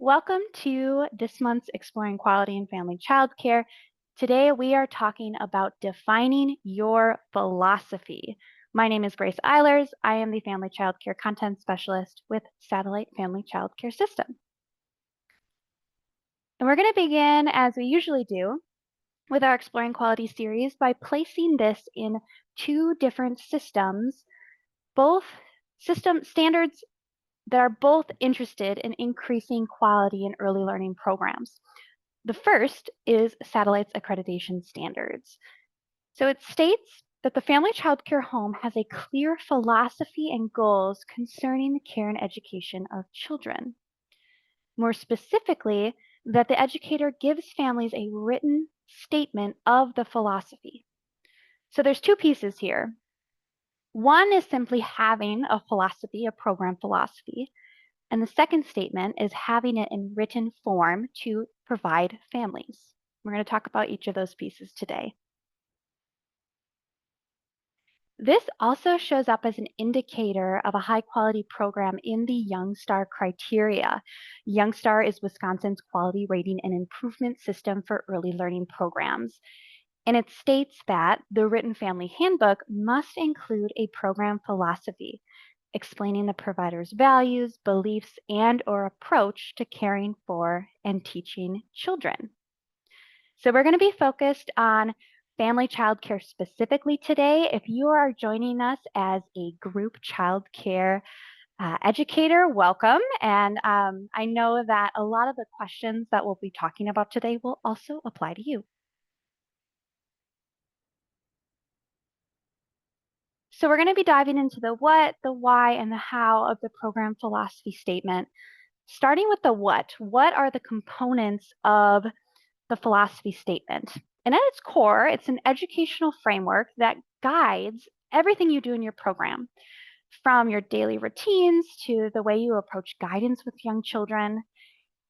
Welcome to this month's Exploring Quality in Family Childcare. Today we are talking about defining your philosophy. My name is Grace Eilers. I am the Family Childcare Content Specialist with Satellite Family Childcare System. And we're going to begin, as we usually do, with our Exploring Quality series by placing this in two different systems, both system standards that are both interested in increasing quality in early learning programs. The first is Satellite's accreditation standards. So it states that the family child care home has a clear philosophy and goals concerning the care and education of children. More specifically, that the educator gives families a written statement of the philosophy. So there's two pieces here. One is simply having a philosophy, a program philosophy, and the second statement is having it in written form to provide families. We're going to talk about each of those pieces today. This also shows up as an indicator of a high quality program in the Youngstar criteria. Youngstar is Wisconsin's quality rating and improvement system for early learning programs. And it states that the written family handbook must include a program philosophy, explaining the provider's values, beliefs, and/or approach to caring for and teaching children. So we're going to be focused on family child care specifically today. If you are joining us as a group child care educator, welcome. And I know that a lot of the questions that we'll be talking about today will also apply to you. So we're going to be diving into the what, the why, and the how of the program philosophy statement. Starting with the what are the components of the philosophy statement? And at its core, it's an educational framework that guides everything you do in your program, from your daily routines to the way you approach guidance with young children.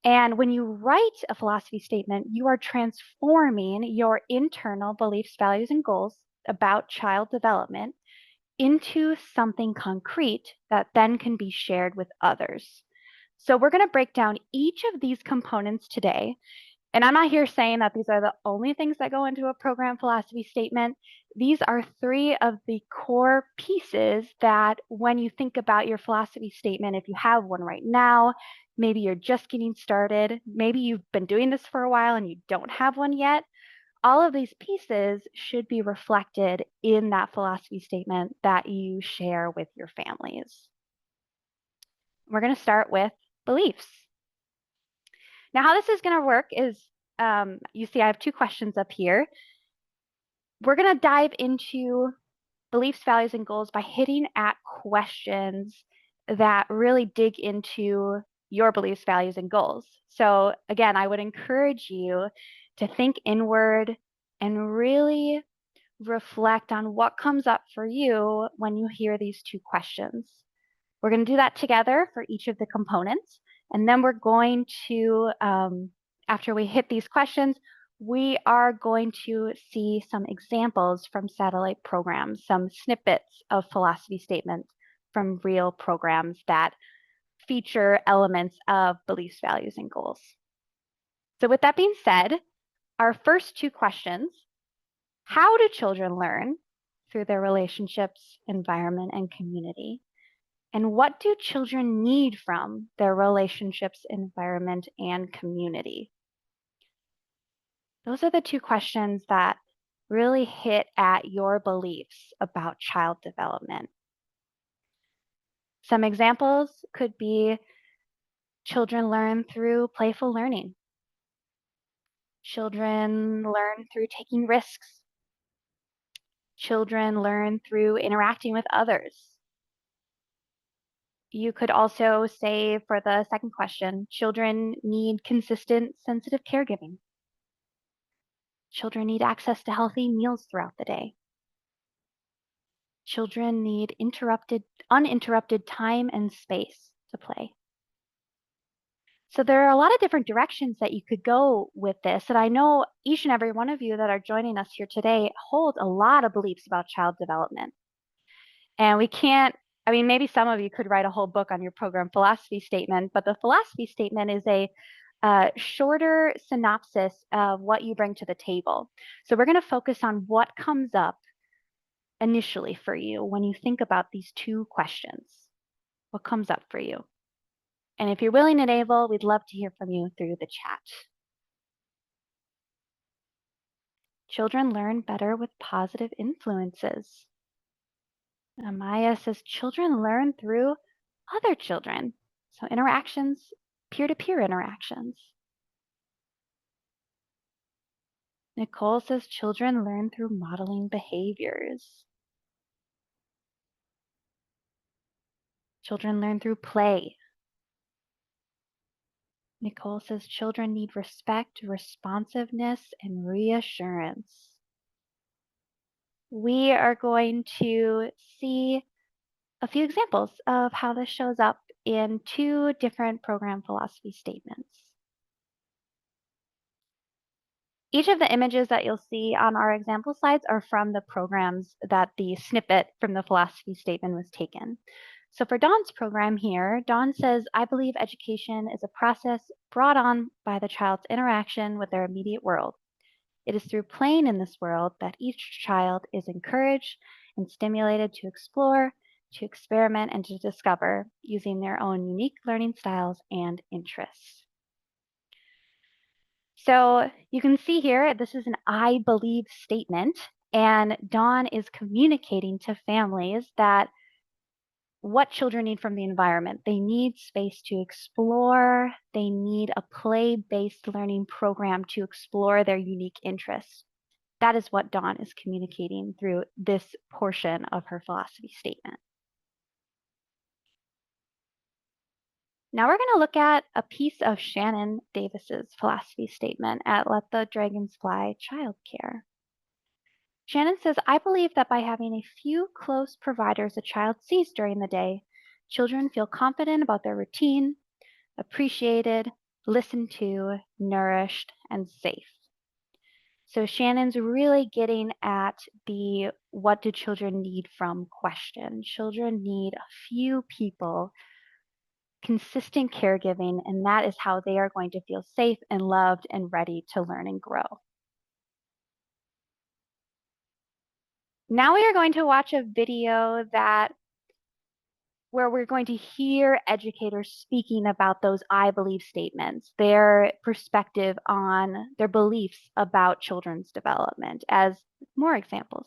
And when you write a philosophy statement, you are transforming your internal beliefs, values, and goals about child development into something concrete that then can be shared with others. So we're going to break down each of these components today. And I'm not here saying that these are the only things that go into a program philosophy statement. These are three of the core pieces that when you think about your philosophy statement, if you have one right now, maybe you're just getting started, maybe you've been doing this for a while and you don't have one yet, all of these pieces should be reflected in that philosophy statement that you share with your families. We're going to start with beliefs. Now, how this is going to work is, you see I have two questions up here. We're going to dive into beliefs, values, and goals by hitting at questions that really dig into your beliefs, values, and goals. So again, I would encourage you to think inward and really reflect on what comes up for you when you hear these two questions. We're going to do that together for each of the components. And then we're going to, after we hit these questions, we are going to see some examples from satellite programs, some snippets of philosophy statements from real programs that feature elements of beliefs, values, and goals. So with that being said, our first two questions: how do children learn? Through their relationships, environment, and community. And what do children need from their relationships, environment, and community? Those are the two questions that really hit at your beliefs about child development. Some examples could be children learn through playful learning. Children learn through taking risks. Children learn through interacting with others. You could also say for the second question, children need consistent, sensitive caregiving. Children need access to healthy meals throughout the day. Children need uninterrupted time and space to play. So there are a lot of different directions that you could go with this. And I know each and every one of you that are joining us here today hold a lot of beliefs about child development. And we can't I mean, maybe some of you could write a whole book on your program philosophy statement, but the philosophy statement is a shorter synopsis of what you bring to the table. So we're going to focus on what comes up initially for you when you think about these two questions. What comes up for you? And if you're willing and able, we'd love to hear from you through the chat. Children learn better with positive influences. Amaya says children learn through other children. So interactions, peer-to-peer interactions. Nicole says children learn through modeling behaviors. Children learn through play. Nicole says children need respect, responsiveness, and reassurance. We are going to see a few examples of how this shows up in two different program philosophy statements. Each of the images that you'll see on our example slides are from the programs that the snippet from the philosophy statement was taken. So for Dawn's program here, Dawn says, I believe education is a process brought on by the child's interaction with their immediate world. It is through playing in this world that each child is encouraged and stimulated to explore, to experiment, and to discover using their own unique learning styles and interests. So you can see here, this is an I believe statement, and Dawn is communicating to families that what children need from the environment. They need space to explore. They need a play-based learning program to explore their unique interests. That is what Dawn is communicating through this portion of her philosophy statement. Now we're going to look at a piece of Shannon Davis's philosophy statement at Let the Dragons Fly Childcare. Shannon says, I believe that by having a few close providers a child sees during the day, children feel confident about their routine, appreciated, listened to, nourished, and safe. So Shannon's really getting at the what do children need from question. Children need a few people, consistent caregiving, and that is how they are going to feel safe and loved and ready to learn and grow. Now we are going to watch a video where we're going to hear educators speaking about those I believe statements, their perspective on their beliefs about children's development as more examples.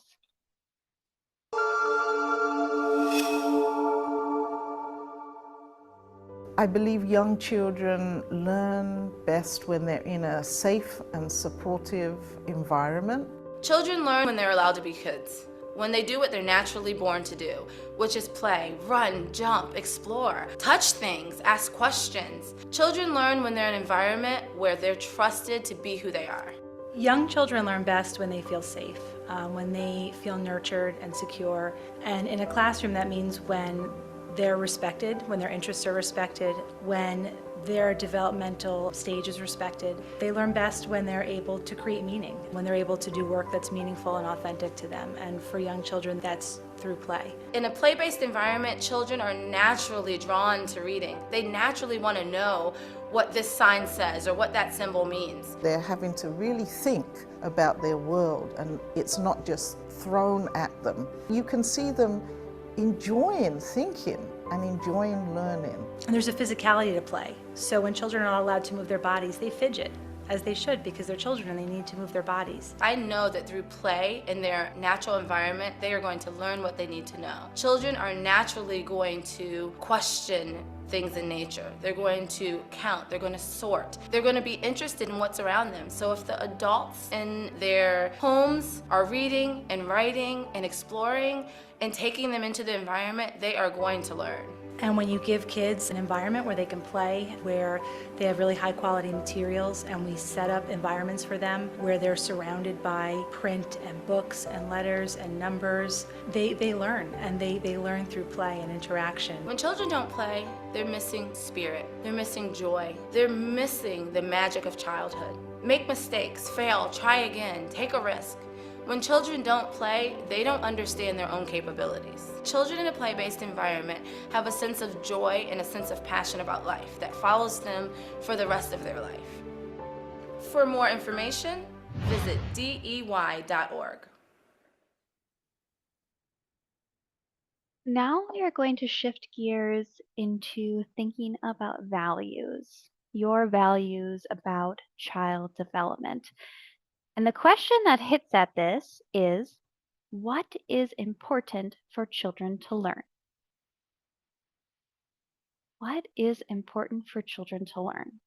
I believe young children learn best when they're in a safe and supportive environment. Children learn when they're allowed to be kids, when they do what they're naturally born to do, which is play, run, jump, explore, touch things, ask questions. Children learn when they're in an environment where they're trusted to be who they are. Young children learn best when they feel safe, when they feel nurtured and secure. And in a classroom, that means when they're respected, when their interests are respected, when their developmental stage is respected. They learn best when they're able to create meaning, when they're able to do work that's meaningful and authentic to them. And for young children, that's through play. In a play-based environment, children are naturally drawn to reading. They naturally want to know what this sign says or what that symbol means. They're having to really think about their world, and it's not just thrown at them. You can see them enjoying thinking and enjoying learning. And there's a physicality to play. So when children are not allowed to move their bodies, they fidget, as they should, because they're children and they need to move their bodies. I know that through play in their natural environment, they are going to learn what they need to know. Children are naturally going to question things in nature. They're going to count, they're going to sort. They're going to be interested in what's around them. So if the adults in their homes are reading and writing and exploring and taking them into the environment, they are going to learn. And when you give kids an environment where they can play, where they have really high quality materials, and we set up environments for them where they're surrounded by print and books and letters and numbers, they learn, and they learn through play and interaction. When children don't play, they're missing spirit, they're missing joy, they're missing the magic of childhood. Make mistakes, fail, try again, take a risk. When children don't play, they don't understand their own capabilities. Children in a play-based environment have a sense of joy and a sense of passion about life that follows them for the rest of their life. For more information, visit DEY.org. Now we are going to shift gears into thinking about values, your values about child development. And the question that hits at this is, what is important for children to learn? What is important for children to learn?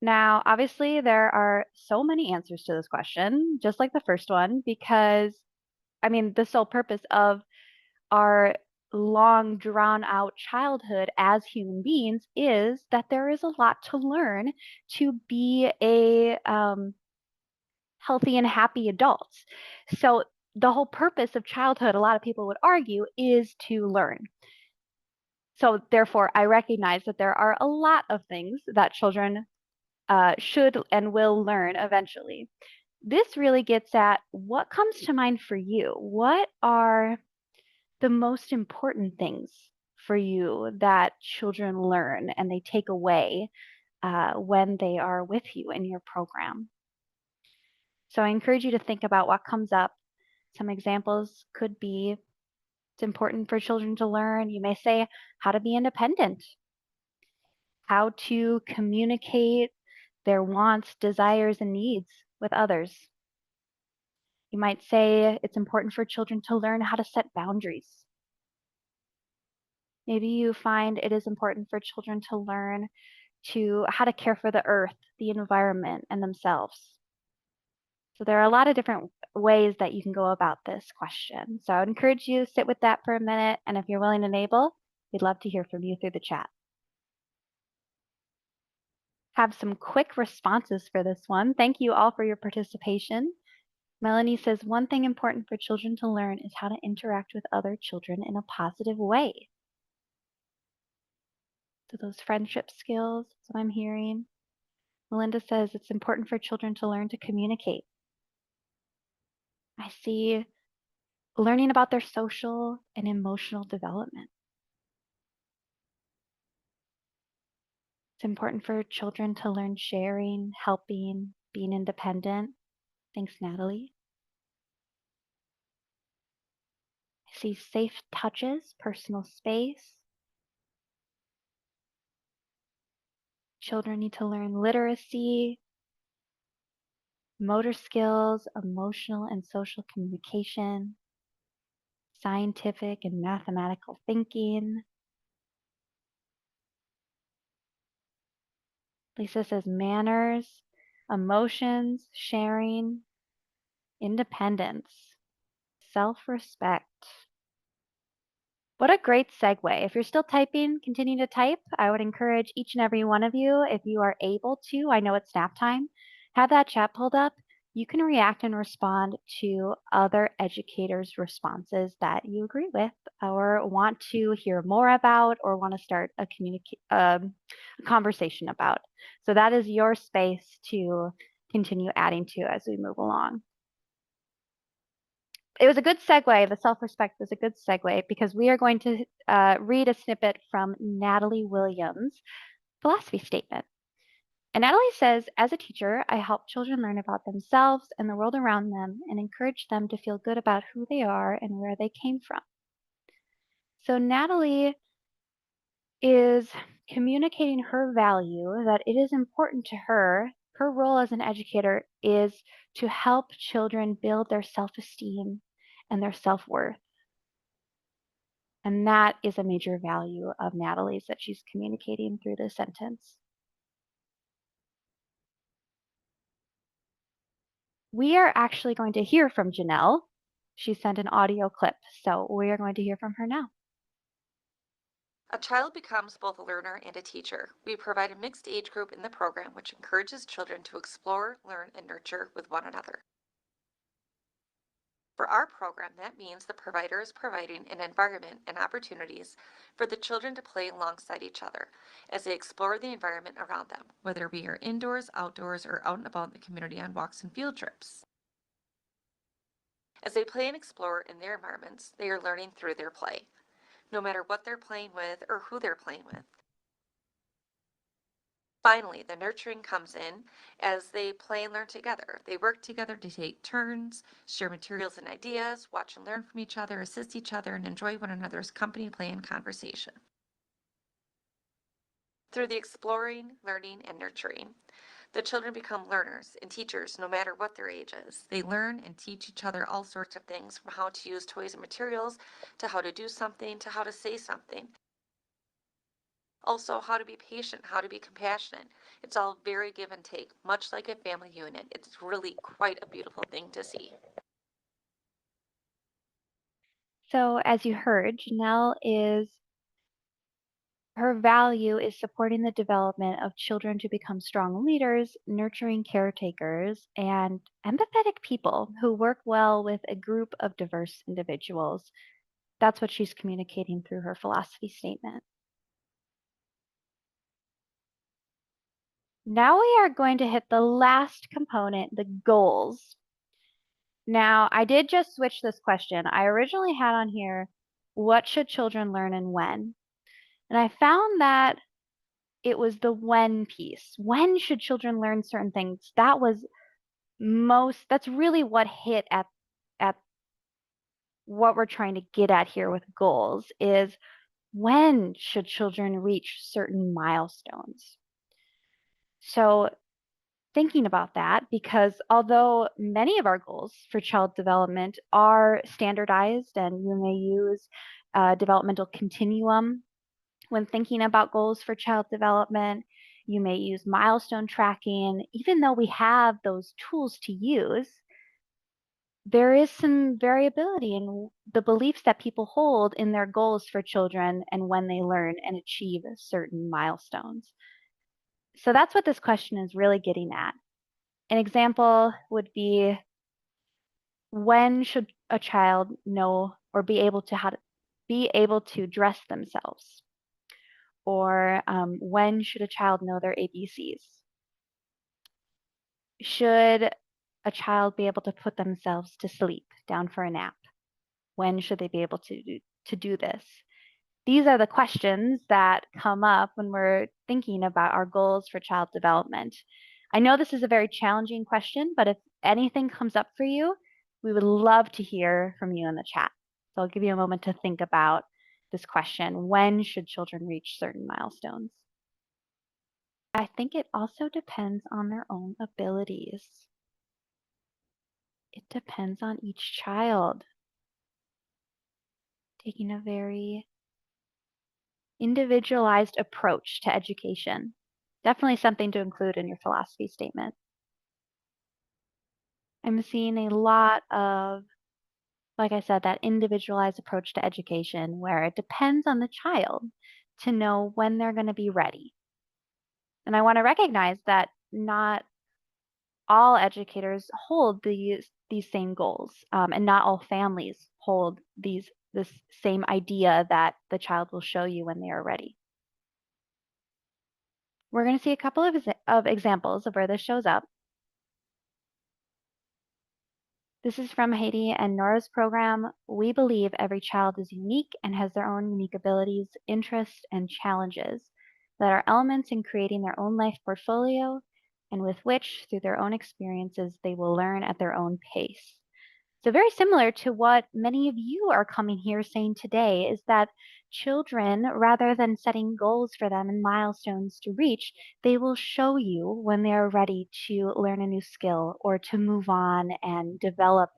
Now, obviously, there are so many answers to this question, just like the first one, because the sole purpose of our long, drawn out childhood as human beings is that there is a lot to learn to be a healthy and happy adults. So, the whole purpose of childhood, a lot of people would argue, is to learn. So, therefore, I recognize that there are a lot of things that children should and will learn eventually. This really gets at what comes to mind for you. What are the most important things for you that children learn and they take away when they are with you in your program? So I encourage you to think about what comes up. Some examples could be it's important for children to learn. You may say how to be independent, how to communicate their wants, desires, and needs with others. You might say it's important for children to learn how to set boundaries. Maybe you find it is important for children to learn how to care for the earth, the environment, and themselves. So there are a lot of different ways that you can go about this question. So I would encourage you to sit with that for a minute, and if you're willing and able, we'd love to hear from you through the chat. Have some quick responses for this one. Thank you all for your participation. Melanie says, one thing important for children to learn is how to interact with other children in a positive way. So those friendship skills, that's what I'm hearing. Melinda says it's important for children to learn to communicate. I see learning about their social and emotional development. It's important for children to learn sharing, helping, being independent. Thanks, Natalie. I see safe touches, personal space. Children need to learn literacy, motor skills, emotional and social communication, scientific and mathematical thinking. Lisa says manners, emotions, sharing, independence, self-respect. What a great segue. If you're still typing, continue to type. I would encourage each and every one of you, if you are able to, I know it's nap time, have that chat pulled up. You can react and respond to other educators' responses that you agree with or want to hear more about or want to start a conversation about. So that is your space to continue adding to as we move along. It was a good segue. The self-respect was a good segue because we are going to read a snippet from Natalie Williams' philosophy statement. And Natalie says, as a teacher, I help children learn about themselves and the world around them and encourage them to feel good about who they are and where they came from. So Natalie is communicating her value that it is important to her. Her role as an educator is to help children build their self-esteem and their self-worth. And that is a major value of Natalie's that she's communicating through this sentence. We are actually going to hear from Janelle. She sent an audio clip, so we are going to hear from her now. A child becomes both a learner and a teacher. We provide a mixed age group in the program which encourages children to explore, learn, and nurture with one another. For our program, that means the provider is providing an environment and opportunities for the children to play alongside each other as they explore the environment around them, whether we are indoors, outdoors, or out and about in the community on walks and field trips. As they play and explore in their environments, they are learning through their play, no matter what they're playing with or who they're playing with. Finally, the nurturing comes in as they play and learn together. They work together to take turns, share materials and ideas, watch and learn from each other, assist each other, and enjoy one another's company, play, and conversation. Through the exploring, learning, and nurturing, the children become learners and teachers no matter what their age is. They learn and teach each other all sorts of things, from how to use toys and materials, to how to do something, to how to say something. Also, how to be patient, how to be compassionate. It's all very give and take, much like a family unit. It's really quite a beautiful thing to see. So, as you heard, her value is supporting the development of children to become strong leaders, nurturing caretakers, and empathetic people who work well with a group of diverse individuals. That's what she's communicating through her philosophy statement. Now we are going to hit the last component, the goals. Now, I did just switch this question. I originally had on here, what should children learn and when? And I found that it was the when piece. When should children learn certain things? That's really what hit at what we're trying to get at here with goals is when should children reach certain milestones? So thinking about that, because although many of our goals for child development are standardized and you may use a developmental continuum when thinking about goals for child development, you may use milestone tracking. Even though we have those tools to use, there is some variability in the beliefs that people hold in their goals for children and when they learn and achieve certain milestones. So that's what this question is really getting at. An example would be, when should a child know or be able to dress themselves? Or when should a child know their ABCs? Should a child be able to put themselves to sleep, down for a nap? When should they be able to do this? These are the questions that come up when we're thinking about our goals for child development. I know this is a very challenging question, but if anything comes up for you, we would love to hear from you in the chat. So I'll give you a moment to think about this question. When should children reach certain milestones? I think it also depends on their own abilities. It depends on each child. Taking a very individualized approach to education. Definitely something to include in your philosophy statement. I'm seeing a lot of, like I said, that individualized approach to education where it depends on the child to know when they're going to be ready. And I want to recognize that not all educators hold these same goals, and not all families hold this same idea that the child will show you when they are ready. We're going to see a couple of examples of where this shows up. This is from Heidi and Nora's program. We believe every child is unique and has their own unique abilities, interests, and challenges that are elements in creating their own life portfolio and with which, through their own experiences, they will learn at their own pace. So very similar to what many of you are coming here saying today is that children, rather than setting goals for them and milestones to reach, they will show you when they are ready to learn a new skill or to move on and develop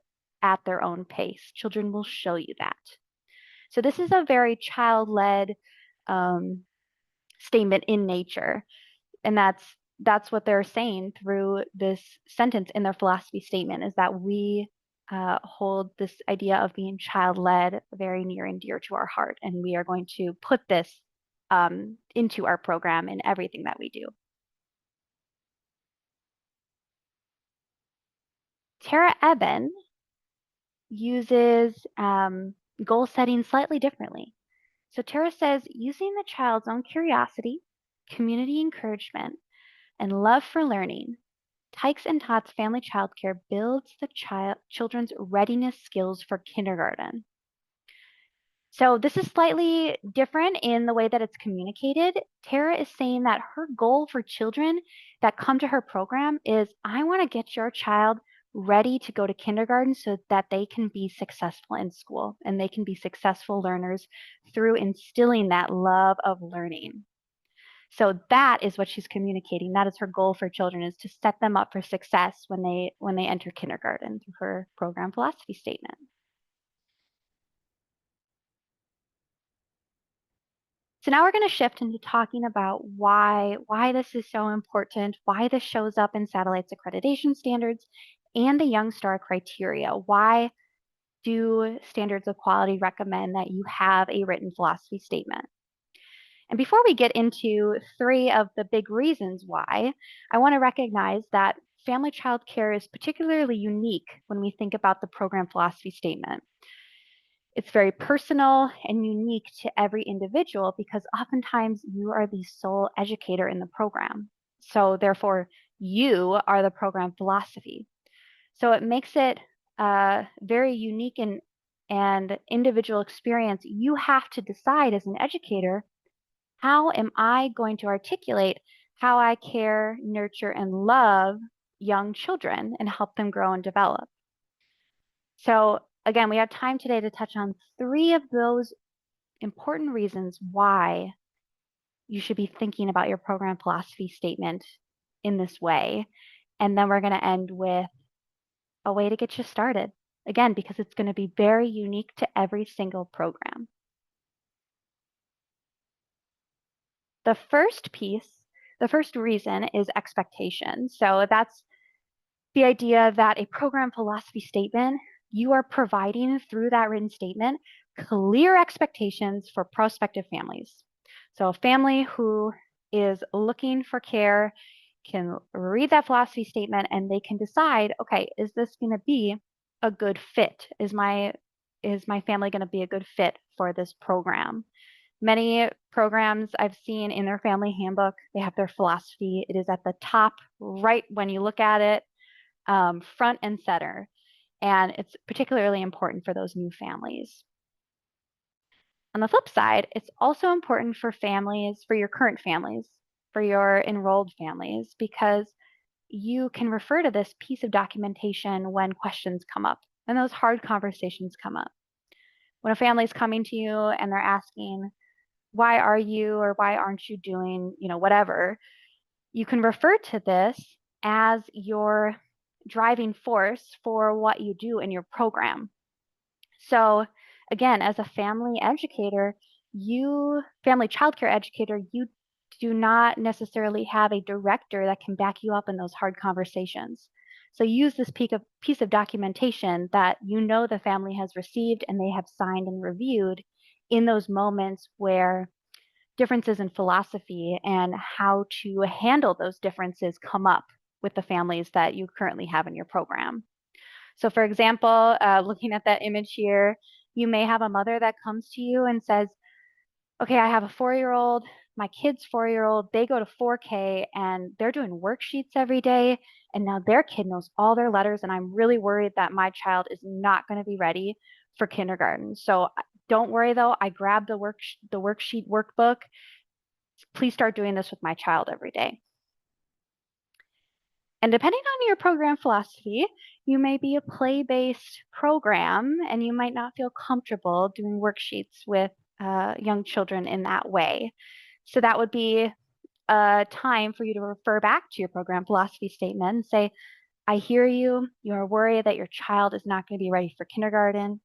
at their own pace. Children will show you that. So this is a very child-led statement in nature. And that's what they're saying through this sentence in their philosophy statement, is that we hold this idea of being child-led very near and dear to our heart. And we are going to put this into our program in everything that we do. Tara Eben uses goal setting slightly differently. So Tara says, using the child's own curiosity, community encouragement, and love for learning, Tykes and Tots Family Childcare builds the children's readiness skills for kindergarten. So this is slightly different in the way that it's communicated. Tara is saying that her goal for children that come to her program is, I want to get your child ready to go to kindergarten so that they can be successful in school and they can be successful learners through instilling that love of learning. So that is what she's communicating. That is her goal for children, is to set them up for success when they enter kindergarten through her program philosophy statement. So now we're going to shift into talking about why this is so important, why this shows up in Satellite's accreditation standards and the Young Star criteria. Why do standards of quality recommend that you have a written philosophy statement? And before we get into 3 of the big reasons why, I want to recognize that family child care is particularly unique when we think about the program philosophy statement. It's very personal and unique to every individual because oftentimes you are the sole educator in the program. So therefore, you are the program philosophy. So it makes it a very unique and individual experience. You have to decide as an educator, how am I going to articulate how I care, nurture, and love young children and help them grow and develop? So again, we have time today to touch on 3 of those important reasons why you should be thinking about your program philosophy statement in this way. And then we're going to end with a way to get you started. Again, because it's going to be very unique to every single program. The first piece, the first reason is expectation. So that's the idea that a program philosophy statement, you are providing through that written statement clear expectations for prospective families. So a family who is looking for care can read that philosophy statement and they can decide, okay, is this going to be a good fit? Is my family going to be a good fit for this program? Many programs I've seen in their family handbook, they have their philosophy. It is at the top right when you look at it, front and center. And it's particularly important for those new families. On the flip side, it's also important for families, for your current families, for your enrolled families, because you can refer to this piece of documentation when questions come up and those hard conversations come up. When a family is coming to you and they're asking, why are you or why aren't you doing, whatever, you can refer to this as your driving force for what you do in your program. So again, as a family educator, family childcare educator, you do not necessarily have a director that can back you up in those hard conversations. So use this piece of documentation that the family has received and they have signed and reviewed in those moments where differences in philosophy and how to handle those differences come up with the families that you currently have in your program. So for example, looking at that image here, you may have a mother that comes to you and says, okay, I have a 4-year-old, my kid's 4-year-old, they go to 4K and they're doing worksheets every day. And now their kid knows all their letters. And I'm really worried that my child is not going to be ready for kindergarten. So don't worry though, I grabbed the worksheet workbook. Please start doing this with my child every day. And depending on your program philosophy, you may be a play-based program and you might not feel comfortable doing worksheets with young children in that way. So that would be a time for you to refer back to your program philosophy statement and say, I hear you. You're worried that your child is not going to be ready for kindergarten.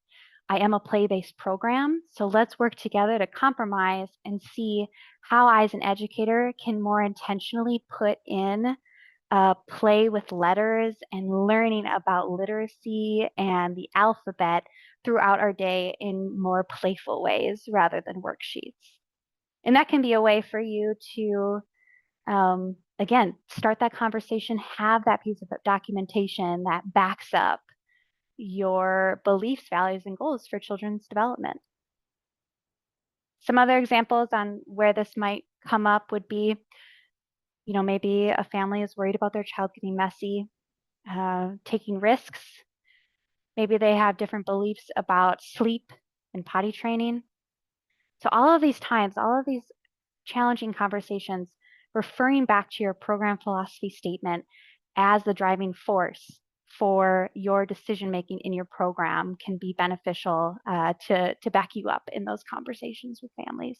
I am a play-based program, so let's work together to compromise and see how I as an educator can more intentionally put in play with letters and learning about literacy and the alphabet throughout our day in more playful ways rather than worksheets. And that can be a way for you to, again, start that conversation, have that piece of documentation that backs up your beliefs, values, and goals for children's development. Some other examples on where this might come up would be Maybe a family is worried about their child getting messy, taking risks. Maybe they have different beliefs about sleep and potty training. So all of these times, all of these challenging conversations, referring back to your program philosophy statement as the driving force for your decision making in your program can be beneficial to back you up in those conversations with families.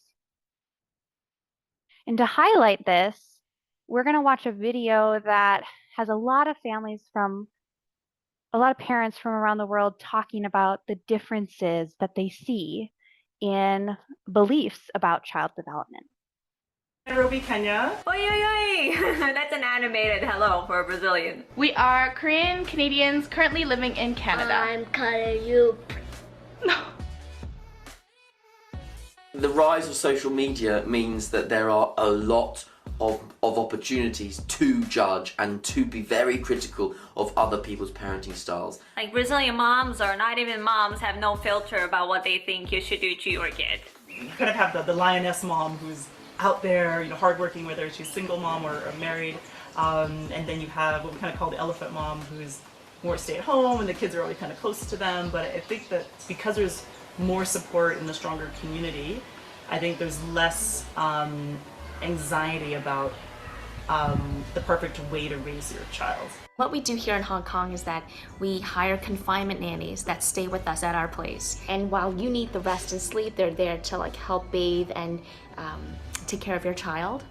And to highlight this, we're going to watch a video that has a lot of parents from around the world talking about the differences that they see in beliefs about child development. Nairobi, Kenya. Oi, oi, oi! That's an animated hello for a Brazilian. We are Korean Canadians currently living in Canada. I'm calling you. The rise of social media means that there are a lot of opportunities to judge and to be very critical of other people's parenting styles. Like Brazilian moms, or not even moms, have no filter about what they think you should do to your kid. You kind of have the lioness mom who's out there, hardworking, whether she's single mom or married. And then you have what we kind of call the elephant mom, who's more stay at home and the kids are always kind of close to them. But I think that because there's more support in the stronger community, I think there's less anxiety about the perfect way to raise your child. What we do here in Hong Kong is that we hire confinement nannies that stay with us at our place. And while you need the rest and sleep, they're there to help bathe and take care of your child.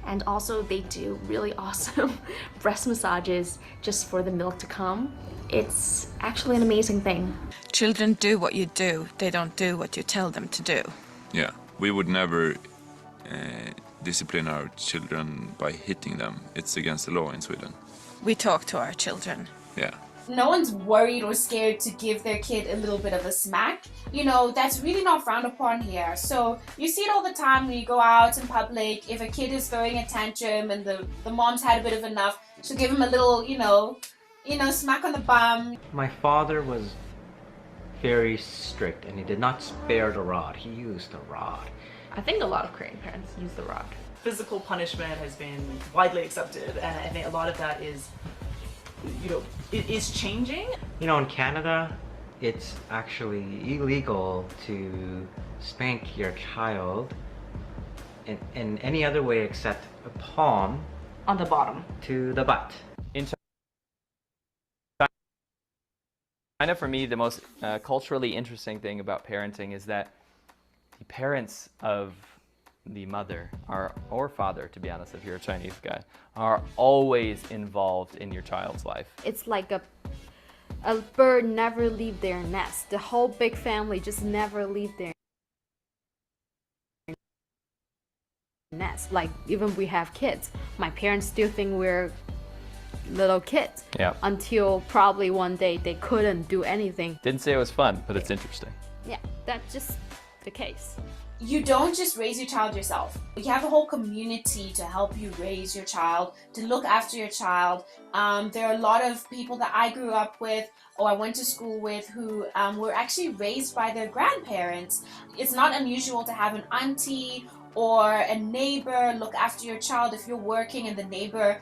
And also they do really awesome breast massages just for the milk to come. It's actually an amazing thing. Children do what you do, they don't do what you tell them to do. Yeah, we would never discipline our children by hitting them. It's against the law in Sweden. We talk to our children. Yeah. No one's worried or scared to give their kid a little bit of a smack. That's really not frowned upon here. So you see it all the time when you go out in public. If a kid is throwing a tantrum and the mom's had a bit of enough, she'll give him a little, smack on the bum. My father was very strict and he did not spare the rod. He used the rod. I think a lot of Korean parents use the rod. Physical punishment has been widely accepted, and I think a lot of that is, it is changing. In Canada, it's actually illegal to spank your child in any other way except a palm on the bottom to the butt. In China, for me, the most culturally interesting thing about parenting is that the parents of the mother or father, to be honest, if you're a Chinese guy, are always involved in your child's life. It's like a bird never leave their nest. The whole big family just never leave their nest. Like even we have kids, my parents still think we're little kids. Yeah. Until probably one day they couldn't do anything. Didn't say it was fun, but it's interesting. Yeah, that's just the case. You don't just raise your child yourself. You have a whole community to help you raise your child, to look after your child. There are a lot of people that I grew up with or I went to school with who were actually raised by their grandparents. It's not unusual to have an auntie or a neighbor look after your child if you're working and the neighbor,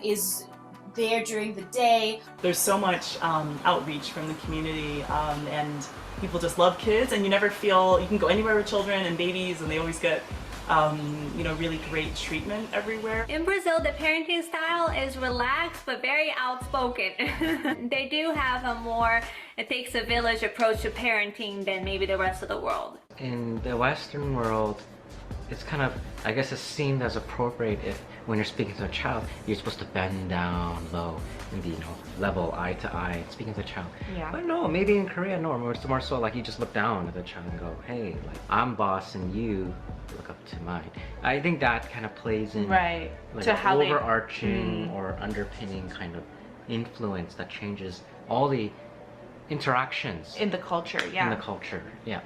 is there during the day. There's so much outreach from the community and people just love kids, and you never feel you can go anywhere with children and babies and they always get really great treatment everywhere. In Brazil, the parenting style is relaxed but very outspoken. They do have a more it takes a village approach to parenting than maybe the rest of the world. In the Western world, it's kind of, I guess, it's seen as appropriate if when you're speaking to a child, you're supposed to bend down low and be, level eye to eye, speaking to a child. Yeah. But no, maybe in Korea, no, it's more so like you just look down at the child and go, hey, like I'm boss and you look up to mine. I think that kind of plays in right like to how overarching or underpinning kind of influence that changes all the interactions in the culture. Yeah. In the culture, yeah.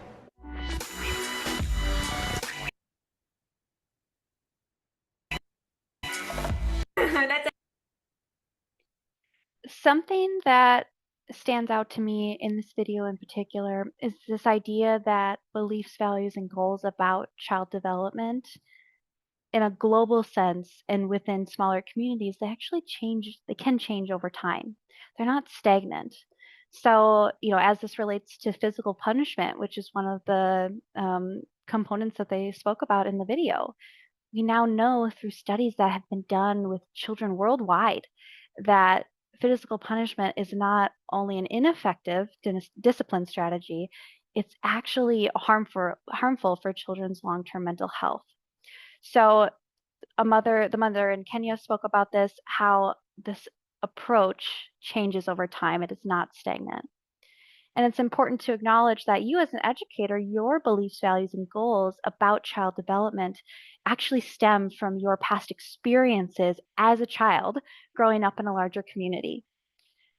Something that stands out to me in this video in particular is this idea that beliefs, values, and goals about child development in a global sense and within smaller communities, they can change over time. They're not stagnant. So, as this relates to physical punishment, which is one of the components that they spoke about in the video, we now know through studies that have been done with children worldwide that physical punishment is not only an ineffective discipline strategy, it's actually harmful for children's long-term mental health. So the mother in Kenya spoke about this, how this approach changes over time. It is not stagnant. And it's important to acknowledge that you as an educator, your beliefs, values, and goals about child development actually stem from your past experiences as a child growing up in a larger community.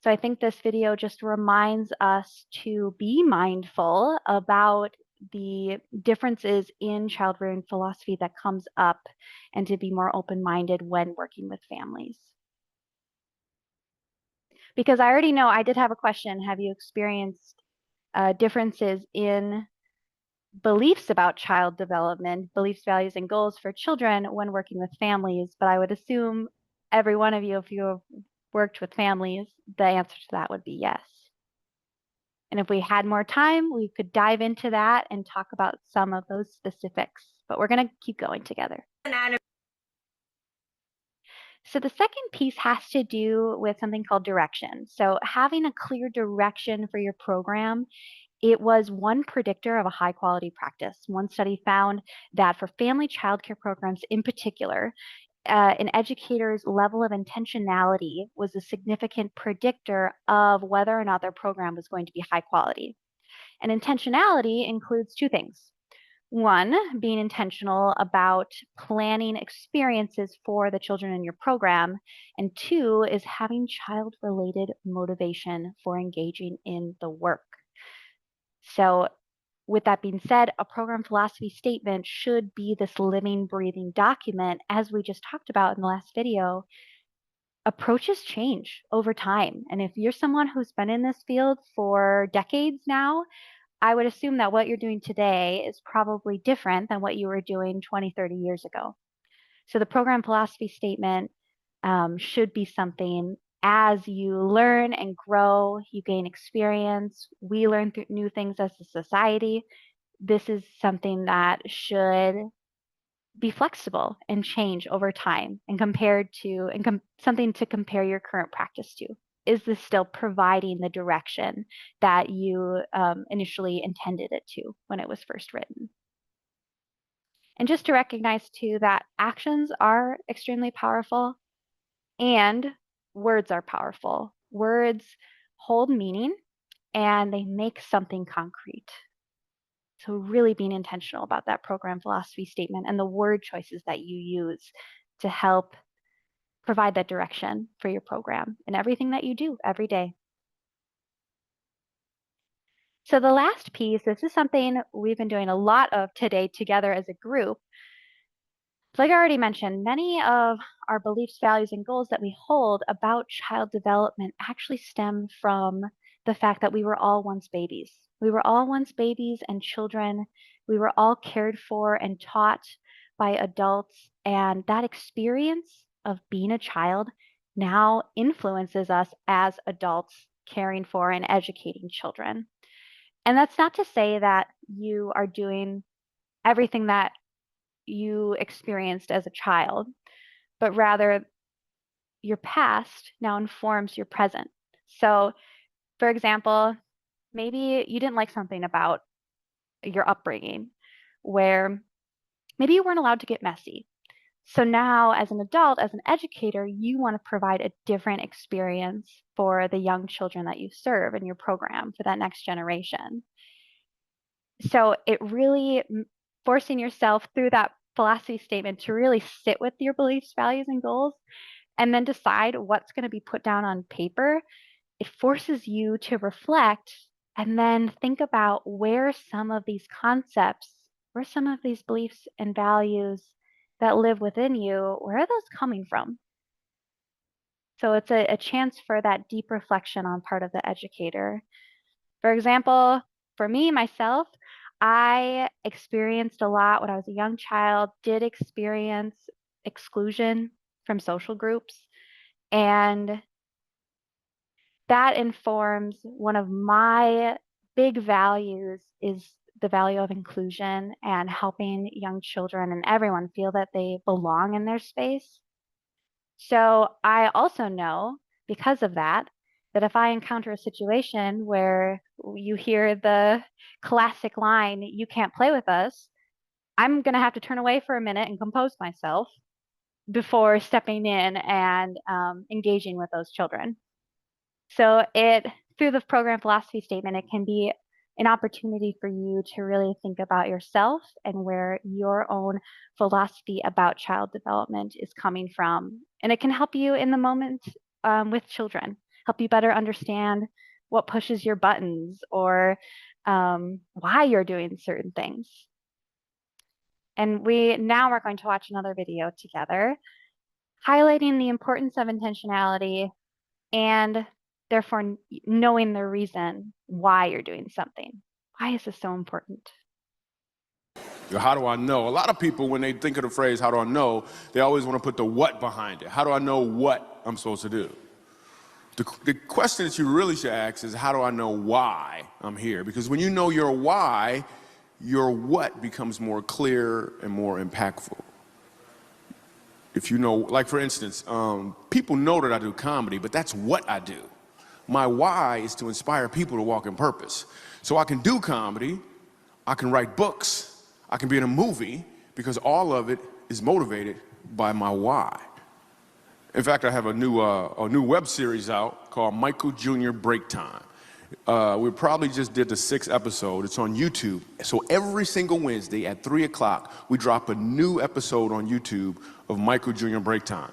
So I think this video just reminds us to be mindful about the differences in child rearing philosophy that comes up and to be more open-minded when working with families. Because I already know I did have a question. Have you experienced differences in beliefs about child development, beliefs, values, and goals for children when working with families? But I would assume every one of you, if you have worked with families, the answer to that would be yes. And if we had more time, we could dive into that and talk about some of those specifics. But we're going to keep going together. So the second piece has to do with something called direction. So having a clear direction for your program, it was one predictor of a high quality practice. One study found that for family childcare programs in particular, an educator's level of intentionality was a significant predictor of whether or not their program was going to be high quality. And intentionality includes two things. One, being intentional about planning experiences for the children in your program. And two is having child-related motivation for engaging in the work. So with that being said, a program philosophy statement should be this living, breathing document, as we just talked about in the last video. Approaches change over time. And if you're someone who's been in this field for decades now, I would assume that what you're doing today is probably different than what you were doing 20, 30 years ago. So the program philosophy statement should be something as you learn and grow, you gain experience, we learn new things as a society. This is something that should be flexible and change over time and compared to, something to compare your current practice to. Is this still providing the direction that you initially intended it to when it was first written? And just to recognize too that actions are extremely powerful and words are powerful. Words hold meaning and they make something concrete. So really being intentional about that program philosophy statement and the word choices that you use to help provide that direction for your program and everything that you do every day. So the last piece, this is something we've been doing a lot of today together as a group. Like I already mentioned, many of our beliefs, values, and goals that we hold about child development actually stem from the fact that we were all once babies. We were all once babies and children. We were all cared for and taught by adults. And that experience of being a child now influences us as adults caring for and educating children. And that's not to say that you are doing everything that you experienced as a child, but rather your past now informs your present. So, for example, maybe you didn't like something about your upbringing where maybe you weren't allowed to get messy. So now as an adult, as an educator, you want to provide a different experience for the young children that you serve in your program for that next generation. So it really forcing yourself through that philosophy statement to really sit with your beliefs, values, and goals, and then decide what's going to be put down on paper. It forces you to reflect and then think about where some of these concepts, where some of these beliefs and values that live within you, where are those coming from? So it's a chance for that deep reflection on part of the educator. For example, for me, myself, I experienced a lot when I was a young child, did experience exclusion from social groups. And that informs one of my big values is the value of inclusion and helping young children and everyone feel that they belong in their space. So I also know, because of that, that if I encounter a situation where you hear the classic line, "You can't play with us," I'm going to have to turn away for a minute and compose myself before stepping in and engaging with those children. So through the program philosophy statement, it can be an opportunity for you to really think about yourself and where your own philosophy about child development is coming from. And it can help you in the moment with children, help you better understand what pushes your buttons or why you're doing certain things. And now we're going to watch another video together, highlighting the importance of intentionality and therefore knowing the reason why you're doing something. Why is this so important? How do I know? A lot of people, when they think of the phrase, how do I know, they always want to put the what behind it. How do I know what I'm supposed to do? The question that you really should ask is, how do I know why I'm here? Because when you know your why, your what becomes more clear and more impactful. If you know, like for instance, people know that I do comedy, but that's what I do. My why is to inspire people to walk in purpose. So I can do comedy, I can write books, I can be in a movie, because all of it is motivated by my why. In fact, I have a new web series out called Michael Jr. Break Time. We probably just did the 6th episode. It's on YouTube. So every single Wednesday at 3 o'clock, we drop a new episode on YouTube of Michael Jr. Break Time.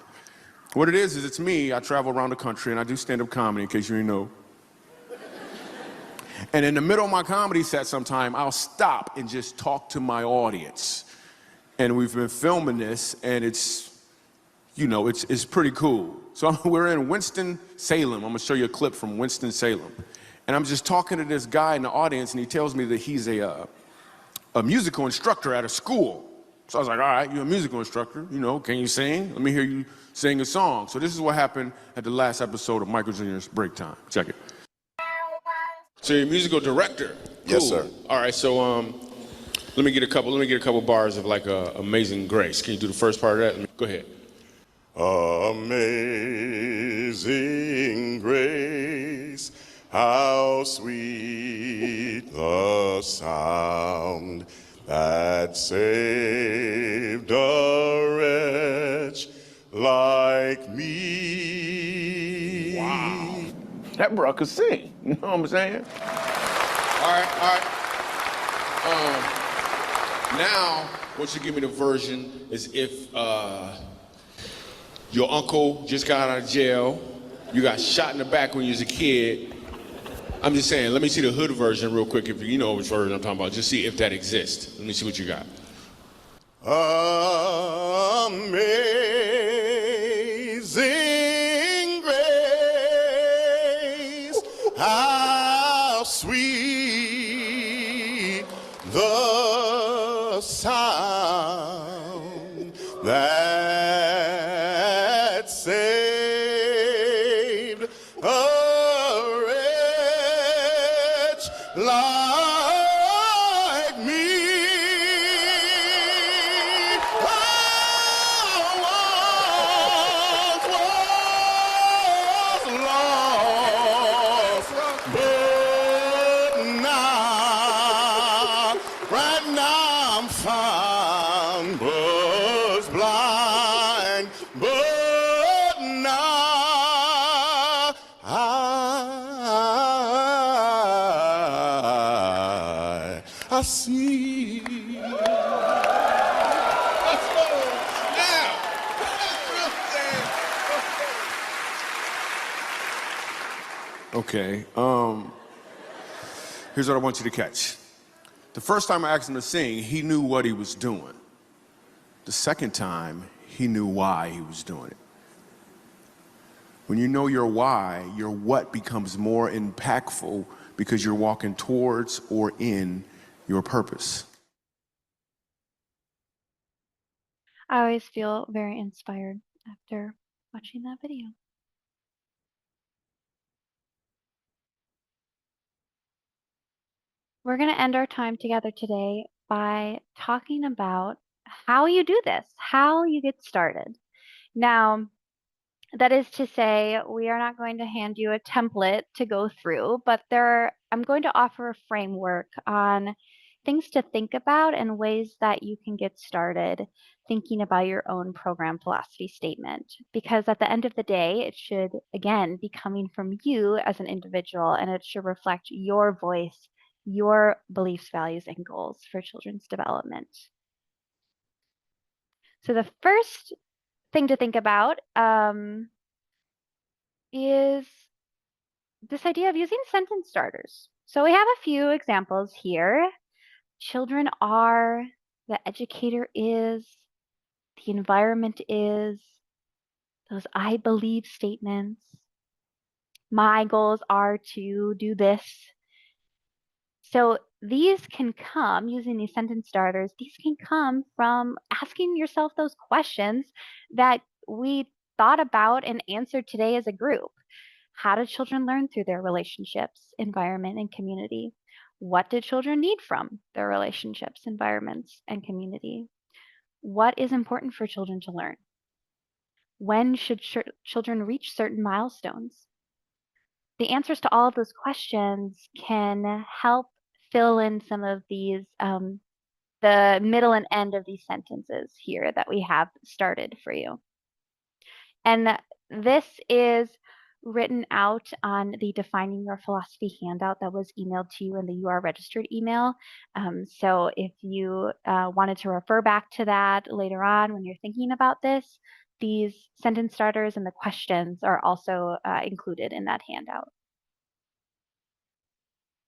What it is it's me. I travel around the country and I do stand-up comedy, in case you didn't know. And in the middle of my comedy set sometime, I'll stop and just talk to my audience. And we've been filming this, and it's pretty cool. So we're in Winston-Salem. I'm gonna show you a clip from Winston-Salem. And I'm just talking to this guy in the audience, and he tells me that he's a musical instructor at a school. So I was like, all right, you're a musical instructor, can you sing? Let me hear you sing a song. So this is what happened at the last episode of Michael Jr.'s Break Time. Check it. So you're a musical director? Cool. Yes, sir. All right, so let me get a couple bars of like Amazing Grace. Can you do the first part of that? Go ahead. Amazing grace, how sweet the sound that saved a wretch like me. Wow. That bro could sing. You know what I'm saying? All right. Now, what you give me the version is if your uncle just got out of jail, you got shot in the back when you was a kid. I'm just saying, let me see the hood version real quick, if you know which version I'm talking about. Just see if that exists. Let me see what you got. Amazing grace, how sweet the sound that saved a wretch like me. I once was lost, but now, right now I'm found. Was blind, but now I see. Let's go. Now. Okay, here's what I want you to catch. The first time I asked him to sing, he knew what he was doing. The second time, he knew why he was doing it. When you know your why, your what becomes more impactful because you're walking towards or in your purpose. I always feel very inspired after watching that video. We're going to end our time together today by talking about how you do this, how you get started. Now, that is to say, we are not going to hand you a template to go through, but I'm going to offer a framework on things to think about and ways that you can get started thinking about your own program philosophy statement. Because at the end of the day, it should, again, be coming from you as an individual, and it should reflect your voice, your beliefs, values, and goals for children's development. So the first thing to think about is this idea of using sentence starters. So we have a few examples here. Children are, the educator is, the environment is, those I believe statements. My goals are to do this. So these can come, using these sentence starters, these can come from asking yourself those questions that we thought about and answered today as a group. How do children learn through their relationships, environment, and community? What do children need from their relationships, environments, and community? What is important for children to learn? When should children reach certain milestones? The answers to all of those questions can help fill in some of these, the middle and end of these sentences here that we have started for you. And this is written out on the Defining Your Philosophy handout that was emailed to you in the You Are Registered email. So if you wanted to refer back to that later on when you're thinking about this, these sentence starters and the questions are also included in that handout.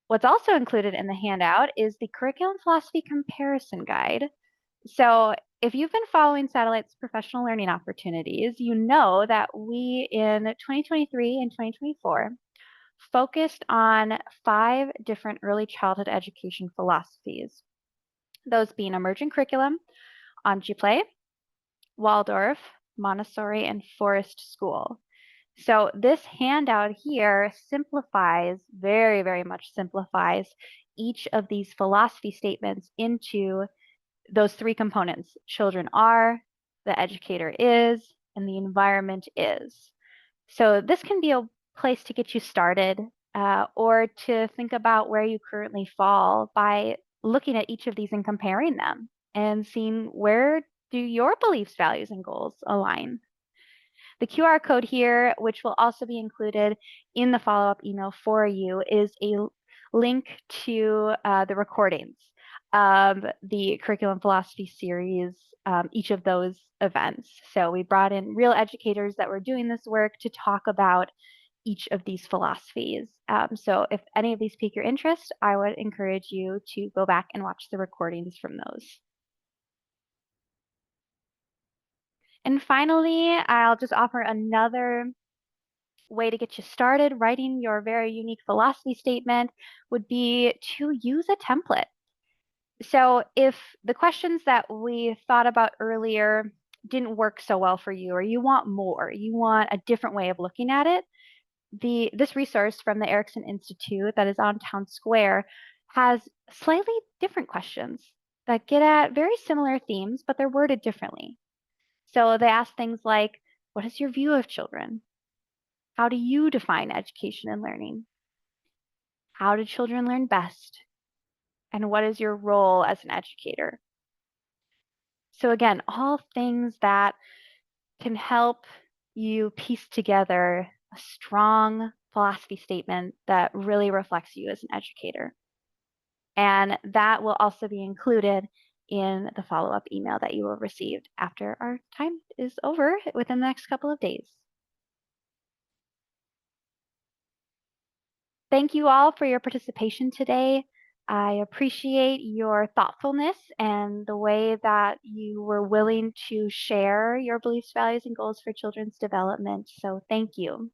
What's also included in the handout is the Curriculum Philosophy Comparison Guide. So if you've been following Satellite's professional learning opportunities, you know that we in 2023 and 2024 focused on 5 different early childhood education philosophies. Those being emergent curriculum, Play, Waldorf, Montessori, and Forest School. So this handout here simplifies, very, very much simplifies each of these philosophy statements into those 3 components. Children are, the educator is, and the environment is. So this can be a place to get you started or to think about where you currently fall by looking at each of these and comparing them and seeing where do your beliefs, values, and goals align. The QR code here, which will also be included in the follow-up email for you, is a link to the recordings of the Curriculum Philosophy series, each of those events. So we brought in real educators that were doing this work to talk about each of these philosophies. So if any of these pique your interest, I would encourage you to go back and watch the recordings from those. And finally, I'll just offer another way to get you started writing your very unique philosophy statement would be to use a template. So if the questions that we thought about earlier didn't work so well for you, or you want more, you want a different way of looking at it, this resource from the Erickson Institute that is on Town Square has slightly different questions that get at very similar themes, but they're worded differently. So they ask things like, what is your view of children? How do you define education and learning? How do children learn best? And what is your role as an educator? So again, all things that can help you piece together a strong philosophy statement that really reflects you as an educator. And that will also be included in the follow-up email that you will receive after our time is over within the next couple of days. Thank you all for your participation today. I appreciate your thoughtfulness and the way that you were willing to share your beliefs, values, and goals for children's development. So thank you.